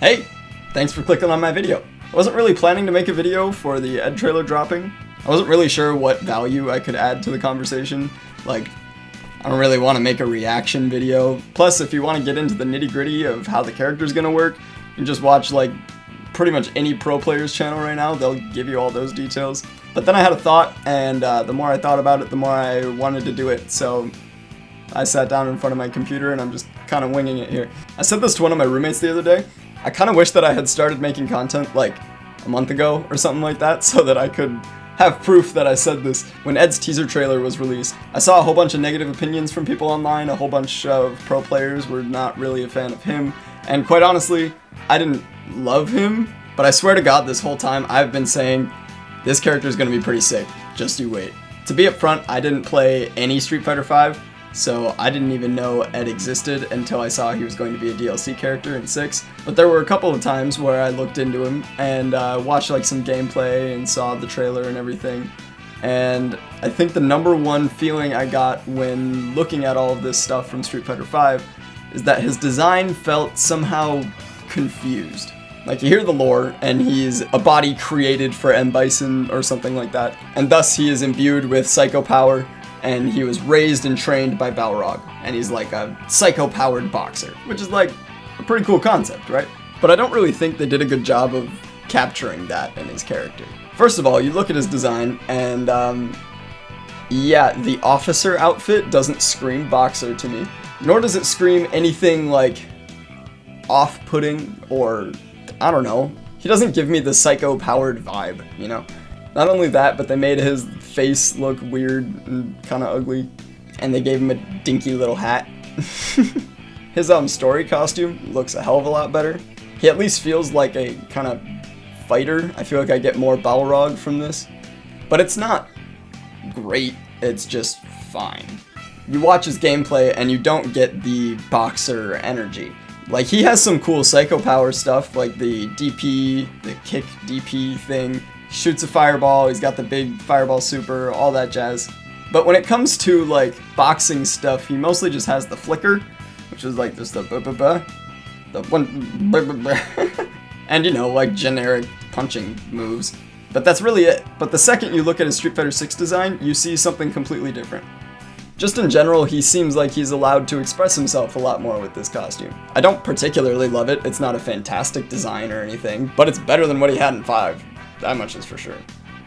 Hey! Thanks for clicking on my video. I wasn't really planning to make a video for the Ed trailer dropping. I wasn't really sure what value I could add to the conversation. Like, I don't really want to make a reaction video. Plus, if you want to get into the nitty-gritty of how the character's gonna work, you can just watch, like, pretty much any pro player's channel right now. They'll give you all those details. But then I had a thought, and the more I thought about it, the more I wanted to do it. So I sat down in front of my computer, and I'm just kind of winging it here. I said this to one of my roommates the other day. I kind of wish that I had started making content like a month ago or something like that, so that I could have proof that I said this. When Ed's teaser trailer was released, I saw a whole bunch of negative opinions from people online. A whole bunch of pro players were not really a fan of him, and quite honestly, I didn't love him, but I swear to God, this whole time I've been saying this character is going to be pretty sick. Just you wait. To be upfront, I didn't play any Street Fighter V, so I didn't even know Ed existed until I saw he was going to be a DLC character in 6. But there were a couple of times where I looked into him and watched like some gameplay and saw the trailer and everything. And I think the number one feeling I got when looking at all of this stuff from Street Fighter V is that his design felt somehow confused. Like, you hear the lore, and he's a body created for M. Bison or something like that, and thus he is imbued with psycho power, and he was raised and trained by Balrog, and he's like a psycho-powered boxer, which is like a pretty cool concept, right? But I don't really think they did a good job of capturing that in his character. First of all, you look at his design, and yeah, the officer outfit doesn't scream boxer to me, nor does it scream anything like off-putting or, I don't know, he doesn't give me the psycho-powered vibe, you know? Not only that, but they made his face look weird and kind of ugly, and they gave him a dinky little hat. His story costume looks a hell of a lot better. He at least feels like a kind of fighter. I feel like I get more Balrog from this, but it's not great, it's just fine. You watch his gameplay and you don't get the boxer energy. Like, he has some cool psycho power stuff, like the DP, the kick DP thing. Shoots a fireball, he's got the big fireball super, all that jazz. But when it comes to, like, boxing stuff, he mostly just has the flicker, which is like just the the one and, you know, like generic punching moves. But that's really it. But the second you look at his Street Fighter 6 design, you see something completely different. Just in general, he seems like he's allowed to express himself a lot more with this costume. I don't particularly love it, it's not a fantastic design or anything, but it's better than what he had in 5. That much is for sure.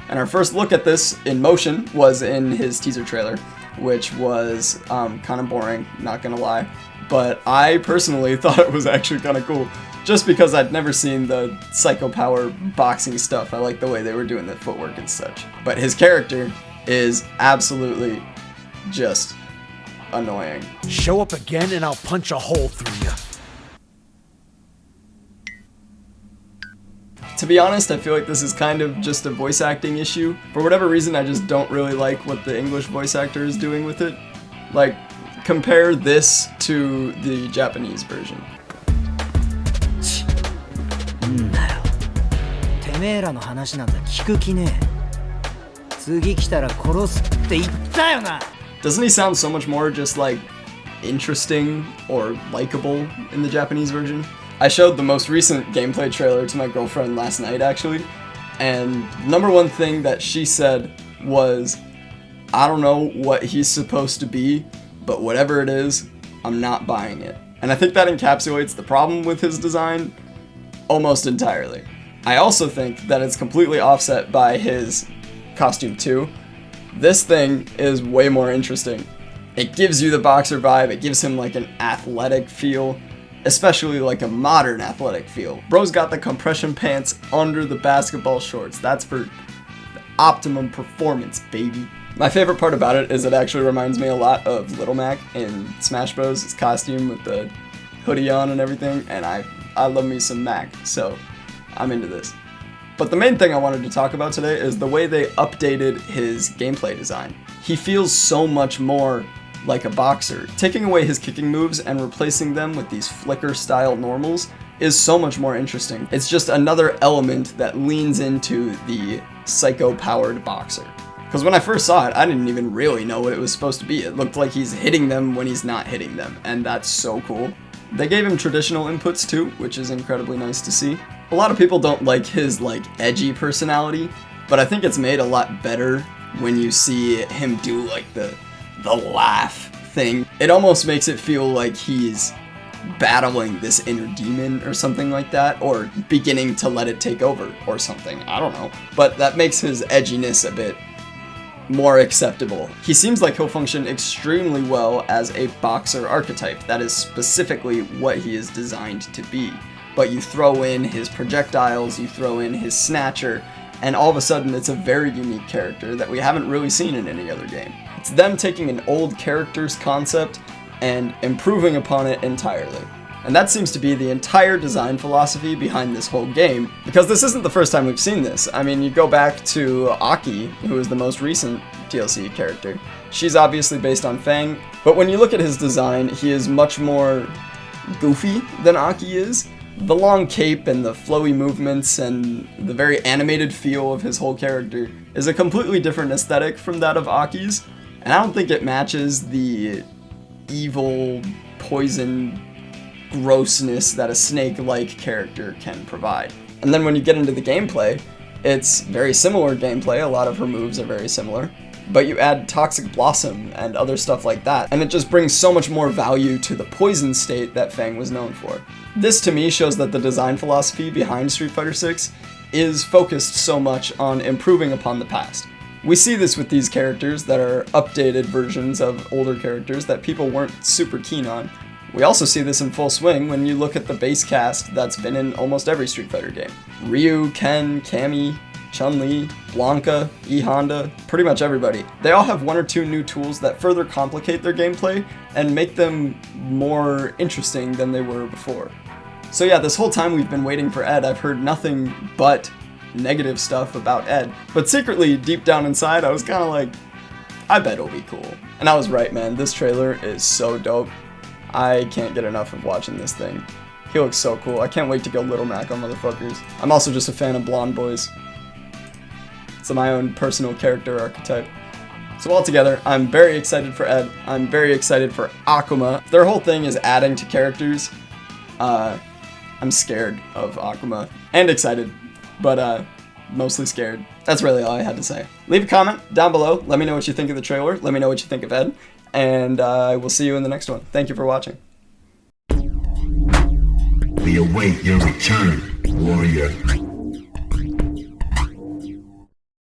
And our first look at this in motion was in his teaser trailer, which was kind of boring, not gonna lie. But I personally thought it was actually kind of cool, just because I'd never seen the psycho power boxing stuff. I like the way they were doing the footwork and such. But his character is absolutely just annoying. Show up again and I'll punch a hole through you. To be honest, I feel like this is kind of just a voice acting issue. For whatever reason, I just don't really like what the English voice actor is doing with it. Like, compare this to the Japanese version. んだよ。てめえらの話なんざ聞く気ねえ。次来たら殺すって言ったよな。 Doesn't he sound so much more just like interesting or likable in the Japanese version? I showed the most recent gameplay trailer to my girlfriend last night, actually, and number one thing that she said was, I don't know what he's supposed to be, but whatever it is, I'm not buying it. And I think that encapsulates the problem with his design almost entirely. I also think that it's completely offset by his costume too. This thing is way more interesting. It gives you the boxer vibe, it gives him like an athletic feel, especially like a modern athletic feel. Bro's got the compression pants under the basketball shorts. That's for optimum performance, baby. My favorite part about it is it actually reminds me a lot of Little Mac in Smash Bros. His costume with the hoodie on and everything, and I love me some Mac, so I'm into this. But the main thing I wanted to talk about today is the way they updated his gameplay design. He feels so much more like a boxer. Taking away his kicking moves and replacing them with these flicker style normals is so much more interesting. It's just another element that leans into the psycho powered boxer. Because when I first saw it, I didn't even really know what it was supposed to be. It looked like he's hitting them when he's not hitting them, and that's so cool. They gave him traditional inputs too, which is incredibly nice to see. A lot of people don't like his edgy personality, but I think it's made a lot better when you see him do the laugh thing. It almost makes it feel like he's battling this inner demon or something like that, or beginning to let it take over or something. I don't know. But that makes his edginess a bit more acceptable. He seems like he'll function extremely well as a boxer archetype. That is specifically what he is designed to be. But you throw in his projectiles, you throw in his snatcher, and all of a sudden it's a very unique character that we haven't really seen in any other game. It's them taking an old character's concept and improving upon it entirely. And that seems to be the entire design philosophy behind this whole game, because this isn't the first time we've seen this. I mean, you go back to Aki, who is the most recent DLC character. She's obviously based on Fang, but when you look at his design, he is much more goofy than Aki is. The long cape and the flowy movements and the very animated feel of his whole character is a completely different aesthetic from that of Aki's, and I don't think it matches the evil, poison grossness that a snake-like character can provide. And then when you get into the gameplay, it's very similar gameplay, a lot of her moves are very similar, but you add Toxic Blossom and other stuff like that, and it just brings so much more value to the poison state that Fang was known for. This to me shows that the design philosophy behind Street Fighter VI is focused so much on improving upon the past. We see this with these characters that are updated versions of older characters that people weren't super keen on. We also see this in full swing when you look at the base cast that's been in almost every Street Fighter game. Ryu, Ken, Cammy, Chun-Li, Blanca, E Honda, pretty much everybody. They all have one or two new tools that further complicate their gameplay and make them more interesting than they were before. So yeah, this whole time we've been waiting for Ed, I've heard nothing but negative stuff about Ed. But secretly, deep down inside, I was kind of like, I bet it'll be cool. And I was right, man. This trailer is so dope. I can't get enough of watching this thing. He looks so cool. I can't wait to go Little Mac on motherfuckers. I'm also just a fan of blonde boys. It's my own personal character archetype. So altogether, I'm very excited for Ed. I'm very excited for Akuma. Their whole thing is adding to characters. I'm scared of Akuma. And excited, but mostly scared. That's really all I had to say. Leave a comment down below. Let me know what you think of the trailer. Let me know what you think of Ed. And I will see you in the next one. Thank you for watching. We await your return, warrior.